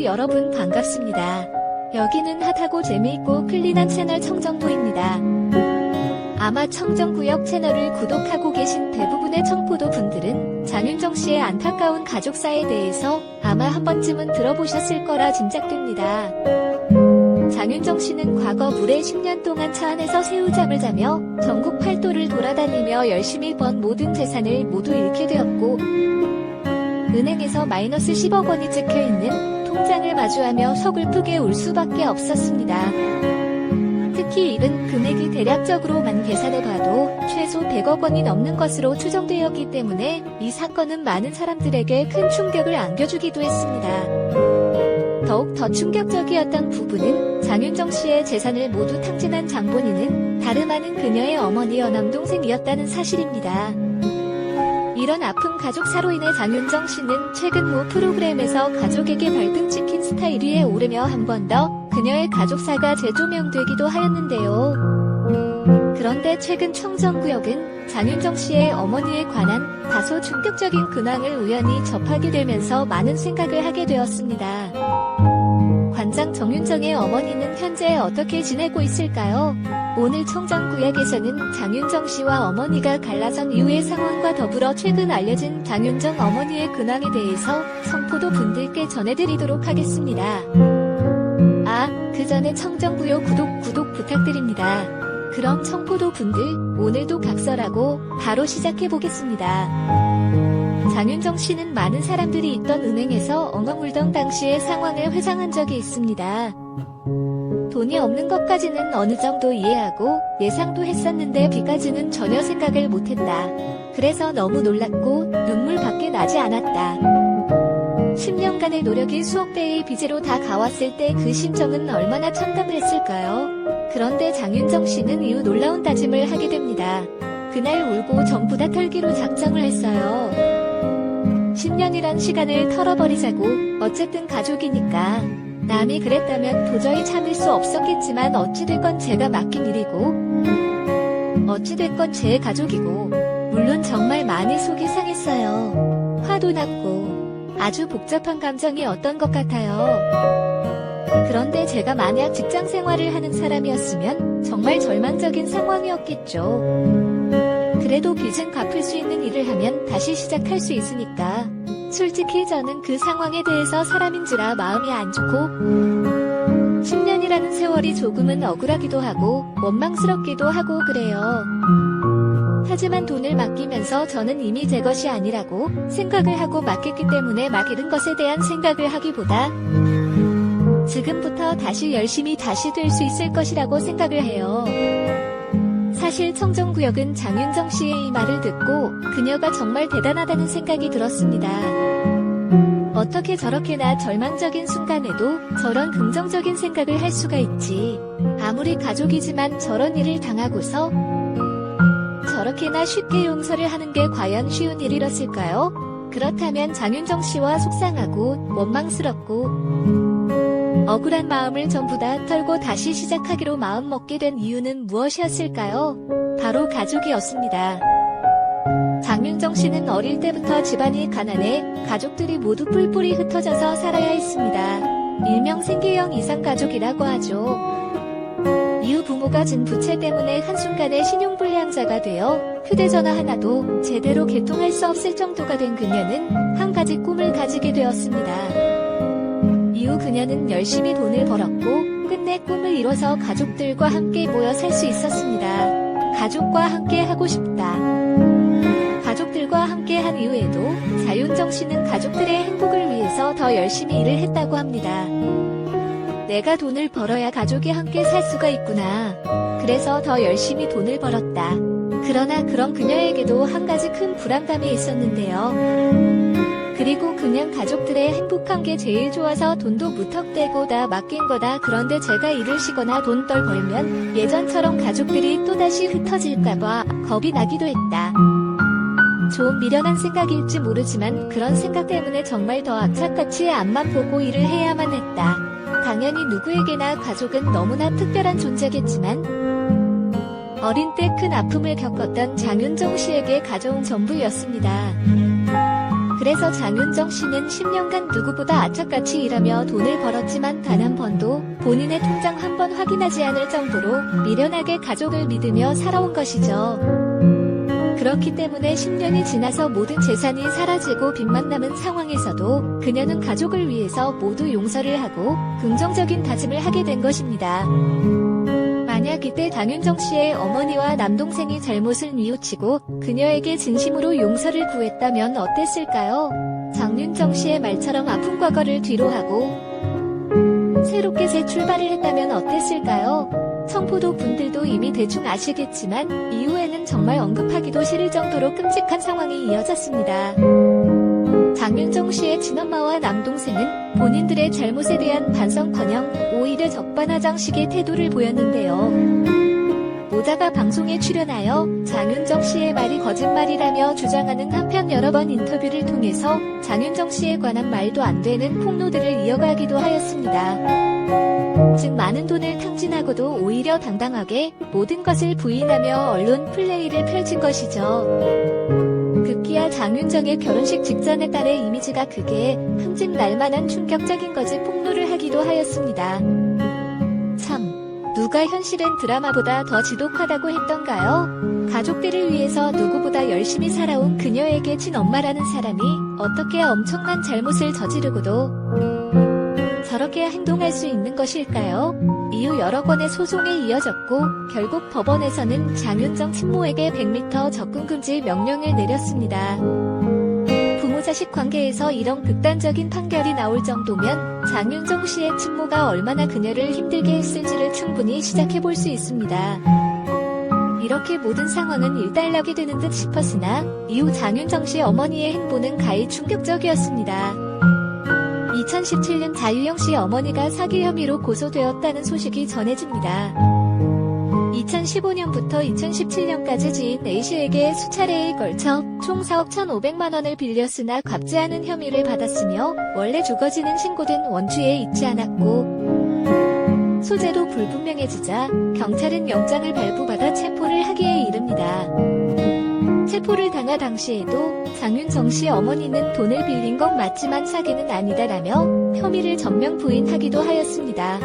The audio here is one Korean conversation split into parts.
청정부 여러분 반갑습니다. 여기는 핫하고 재미있고 클린한 채널 청정부입니다. 아마 청정구역 채널을 구독하고 계신 대부분의 청포도 분들은 장윤정 씨의 안타까운 가족사에 대해서 아마 한 번쯤은 들어보셨을 거라 짐작됩니다. 장윤정 씨는 과거 무려 10년 동안 차 안에서 새우잠을 자며 전국 팔도를 돌아다니며 열심히 번 모든 재산을 모두 잃게 되었고, 은행에서 마이너스 10억 원이 찍혀있는 통장을 마주하며 서글프게 울 수밖에 없었습니다. 특히 이른 금액이 대략적으로만 계산해봐도 최소 100억 원이 넘는 것으로 추정되었기 때문에 이 사건은 많은 사람들에게 큰 충격을 안겨주기도 했습니다. 더욱 더 충격적이었던 부분은 장윤정 씨의 재산을 모두 탕진한 장본인은 다름 아닌 그녀의 어머니와 남동생이었다는 사실입니다. 이런 아픈 가족사로 인해 장윤정 씨는 최근 모 프로그램에서 가족에게 발등 찍힌 스타 1위에 오르며 한 번 더 그녀의 가족사가 재조명되기도 하였는데요. 그런데 최근 청정구역은 장윤정 씨의 어머니에 관한 다소 충격적인 근황을 우연히 접하게 되면서 많은 생각을 하게 되었습니다. 관장 정윤정의 어머니는 현재 어떻게 지내고 있을까요? 오늘 청정구역에서는 장윤정 씨와 어머니가 갈라선 이후의 상황과 더불어 최근 알려진 장윤정 어머니의 근황에 대해서 청포도 분들께 전해드리도록 하겠습니다. 그 전에 청정구역 구독 부탁드립니다. 그럼 청포도 분들, 오늘도 각설하고 바로 시작해보겠습니다. 장윤정 씨는 많은 사람들이 있던 은행에서 엉엉 울던 당시의 상황을 회상한 적이 있습니다. 돈이 없는 것까지는 어느 정도 이해하고 예상도 했었는데 빚까지는 전혀 생각을 못했다. 그래서 너무 놀랐고 눈물밖에 나지 않았다. 10년간의 노력이 수억 배의 빚으로 다 가왔을 때 그 심정은 얼마나 참담했을까요? 그런데 장윤정 씨는 이후 놀라운 다짐을 하게 됩니다. 그날 울고 전부 다 털기로 작정을 했어요. 10년이란 시간을 털어버리자고. 어쨌든 가족이니까. 남이 그랬다면 도저히 참을 수 없었겠지만 어찌됐건 제가 맡긴 일이고 어찌됐건 제 가족이고, 물론 정말 많이 속이 상했어요. 화도 났고 아주 복잡한 감정이 어떤 것 같아요. 그런데 제가 만약 직장 생활을 하는 사람이었으면 정말 절망적인 상황이었겠죠. 그래도 빚은 갚을 수 있는 일을 하면 다시 시작할 수 있으니까. 솔직히 저는 그 상황에 대해서 사람인지라 마음이 안 좋고 10년이라는 세월이 조금은 억울하기도 하고 원망스럽기도 하고 그래요. 하지만 돈을 맡기면서 저는 이미 제 것이 아니라고 생각을 하고 맡겼기 때문에 맡기는 것에 대한 생각을 하기보다 지금부터 다시 열심히 다시 될 수 있을 것이라고 생각을 해요. 사실 청정구역은 장윤정 씨의 이 말을 듣고 그녀가 정말 대단하다는 생각이 들었습니다. 어떻게 저렇게나 절망적인 순간에도 저런 긍정적인 생각을 할 수가 있지. 아무리 가족이지만 저런 일을 당하고서 저렇게나 쉽게 용서를 하는 게 과연 쉬운 일이었을까요? 그렇다면 장윤정 씨와 속상하고 원망스럽고 억울한 마음을 전부 다 털고 다시 시작하기로 마음먹게 된 이유는 무엇이었을까요? 바로 가족이었습니다. 장윤정 씨는 어릴 때부터 집안이 가난해 가족들이 모두 뿔뿔이 흩어져서 살아야 했습니다. 일명 생계형 이상가족이라고 하죠. 이후 부모가 진 부채 때문에 한순간에 신용불량자가 되어 휴대전화 하나도 제대로 개통할 수 없을 정도가 된 그녀는 한 가지 꿈을 가지게 되었습니다. 이후 그녀는 열심히 돈을 벌었고 끝내 꿈을 이뤄서 가족들과 함께 모여 살 수 있었습니다. 가족과 함께 하고 싶다. 가족들과 함께 한 이후에도 장윤정 씨는 가족들의 행복을 위해서 더 열심히 일을 했다고 합니다. 내가 돈을 벌어야 가족이 함께 살 수가 있구나. 그래서 더 열심히 돈을 벌었다. 그러나 그런 그녀에게도 한 가지 큰 불안감이 있었는데요. 그리고 그냥 가족들의 행복한 게 제일 좋아서 돈도 무턱대고 다 맡긴 거다. 그런데 제가 일을 쉬거나 돈 덜 벌면 예전처럼 가족들이 또다시 흩어질까봐 겁이 나기도 했다. 좀 미련한 생각일지 모르지만 그런 생각 때문에 정말 더 악착같이 앞만 보고 일을 해야만 했다. 당연히 누구에게나 가족은 너무나 특별한 존재겠지만 어린 때 큰 아픔을 겪었던 장윤정 씨에게 가족은 전부였습니다. 그래서 장윤정 씨는 10년간 누구보다 악착같이 일하며 돈을 벌었지만 단 한 번도 본인의 통장 한 번 확인하지 않을 정도로 미련하게 가족을 믿으며 살아온 것이죠. 그렇기 때문에 10년이 지나서 모든 재산이 사라지고 빚만 남은 상황에서도 그녀는 가족을 위해서 모두 용서를 하고 긍정적인 다짐을 하게 된 것입니다. 만약 이때 장윤정 씨의 어머니와 남동생이 잘못을 뉘우치고 그녀에게 진심으로 용서를 구했다면 어땠을까요? 장윤정 씨의 말처럼 아픈 과거를 뒤로하고 새롭게 새 출발을 했다면 어땠을까요? 청포도 분들도 이미 대충 아시겠지만 이후에는 정말 언급하기도 싫을 정도로 끔찍한 상황이 이어졌습니다. 장윤정 씨의 친엄마와 남동생은 본인들의 잘못에 대한 반성커녕 오히려 적반하장식의 태도를 보였는데요. 모자가 방송에 출연하여 장윤정 씨의 말이 거짓말이라며 주장하는 한편 여러 번 인터뷰를 통해서 장윤정 씨에 관한 말도 안 되는 폭로들을 이어가기도 하였습니다. 즉 많은 돈을 탕진하고도 오히려 당당하게 모든 것을 부인하며 언론 플레이를 펼친 것이죠. 급기야 장윤정의 결혼식 직전에 딸의 이미지가 크게 흥진 날만한 충격적인 것을 폭로를 하기도 하였습니다. 참, 누가 현실은 드라마보다 더 지독하다고 했던가요? 가족들을 위해서 누구보다 열심히 살아온 그녀에게 친엄마라는 사람이 어떻게 엄청난 잘못을 저지르고도 저렇게 행동할 수 있는 것일까요? 이후 여러 건의 소송에 이어졌고 결국 법원에서는 장윤정 친모에게 100m 접근 금지 명령을 내렸습니다. 부모 자식 관계에서 이런 극단적인 판결이 나올 정도면 장윤정 씨의 친모가 얼마나 그녀를 힘들게 했을지를 충분히 시작해볼 수 있습니다. 이렇게 모든 상황은 일단락이 되는 듯 싶었으나 이후 장윤정 씨 어머니의 행보는 가히 충격적이었습니다. 2017년 자유영 씨 어머니가 사기 혐의로 고소되었다는 소식이 전해집니다. 2015년부터 2017년까지 지인 A씨에게 수차례에 걸쳐 총 4억 1,500만 원을 빌렸으나 갚지 않은 혐의를 받았으며 원래 주거지는 신고된 원주에 있지 않았고 소재도 불분명해지자 경찰은 영장을 발부받아 체포를 하기에 이릅니다. 체포를 당할 당시에도 장윤정 씨 어머니는 돈을 빌린 건 맞지만 사기는 아니다라며 혐의를 전면 부인하기도 하였습니다.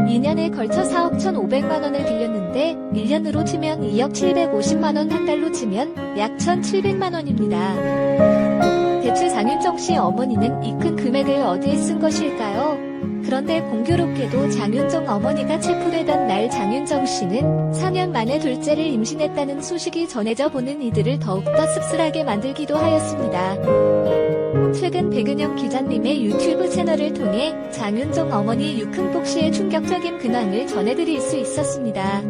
2년에 걸쳐 4억 1,500만 원을 빌렸는데 1년으로 치면 2억 750만 원, 한 달로 치면 약 1,700만 원입니다. 대체 장윤정 씨 어머니는 이 큰 금액을 어디에 쓴 것일까요? 그런데 공교롭게도 장윤정 어머니가 체포되던 날 장윤정 씨는 4년 만에 둘째를 임신했다는 소식이 전해져 보는 이들을 더욱더 씁쓸하게 만들기도 하였습니다. 최근 백은영 기자님의 유튜브 채널을 통해 장윤정 어머니 유흥복 씨의 충격적인 근황을 전해드릴 수 있었습니다.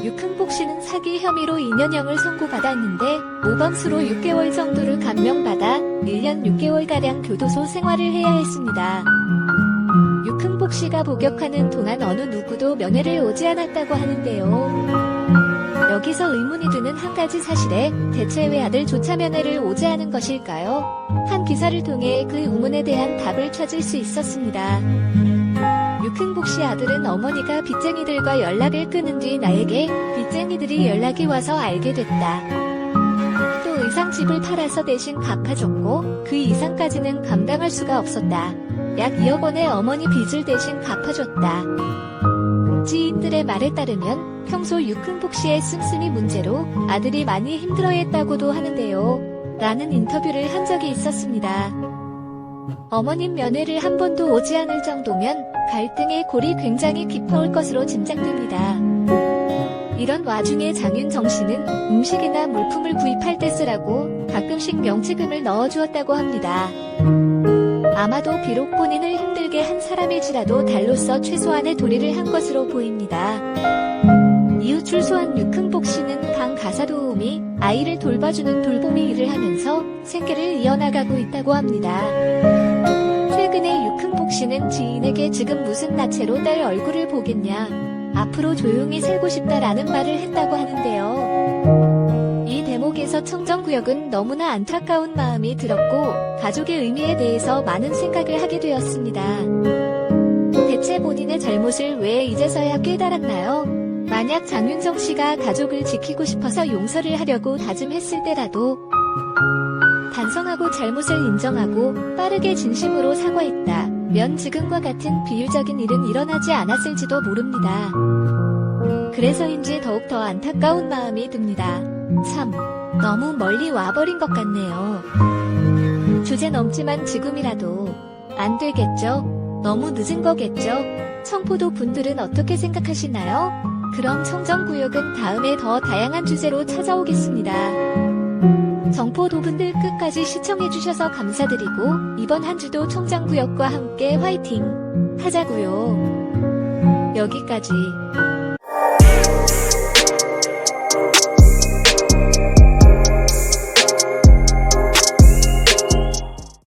유흥복 씨는 사기 혐의로 2년형을 선고받았는데 모범수로 6개월 정도를 감형받아 1년 6개월가량 교도소 생활을 해야 했습니다. 유흥복 씨가 복역하는 동안 어느 누구도 면회를 오지 않았다고 하는데요. 여기서 의문이 드는 한 가지 사실에 대체 왜 아들조차 면회를 오지 않은 것일까요? 한 기사를 통해 그 의문에 대한 답을 찾을 수 있었습니다. 유흥복 씨 아들은 어머니가 빚쟁이들과 연락을 끊은 뒤 나에게 빚쟁이들이 연락이 와서 알게 됐다. 또 의상 집을 팔아서 대신 갚아줬고 그 이상까지는 감당할 수가 없었다. 약 2억 원의 어머니 빚을 대신 갚아줬다. 지인들의 말에 따르면 평소 유흥복 씨의 씀씀이 문제로 아들이 많이 힘들어했다고도 하는데요. 라는 인터뷰를 한 적이 있었습니다. 어머님 면회를 한 번도 오지 않을 정도면 갈등의 골이 굉장히 깊어올 것으로 짐작됩니다. 이런 와중에 장윤정 씨는 음식이나 물품을 구입할 때 쓰라고 가끔씩 명치금을 넣어주었다고 합니다. 아마도 비록 본인을 힘들게 한 사람일지라도 달로써 최소한의 도리를 한 것으로 보입니다. 이후 출소한 유흥복 씨는 방 가사 도우미, 아이를 돌봐주는 돌보미 일을 하면서 생계를 이어나가고 있다고 합니다. 최근에 유흥복 씨는 지인에게 지금 무슨 낯으로 딸 얼굴을 보겠냐, 앞으로 조용히 살고 싶다라는 말을 했다고 하는데요. 이 대목에서 청정구역은 너무나 안타까운 마음이 들었고 가족의 의미에 대해서 많은 생각을 하게 되었습니다. 대체 본인의 잘못을 왜 이제서야 깨달았나요? 만약 장윤정 씨가 가족을 지키고 싶어서 용서를 하려고 다짐했을 때라도 반성하고 잘못을 인정하고 빠르게 진심으로 사과했다. 면 지금과 같은 비율적인 일은 일어나지 않았을지도 모릅니다. 그래서인지 더욱 더 안타까운 마음이 듭니다. 참, 너무 멀리 와버린 것 같네요. 주제 넘지만 지금이라도 안 되겠죠? 너무 늦은 거겠죠? 청포도 분들은 어떻게 생각하시나요? 그럼 청정구역은 다음에 더 다양한 주제로 찾아오겠습니다. 정포도분들 끝까지 시청해주셔서 감사드리고 이번 한 주도 청정구역과 함께 화이팅 하자고요. 여기까지.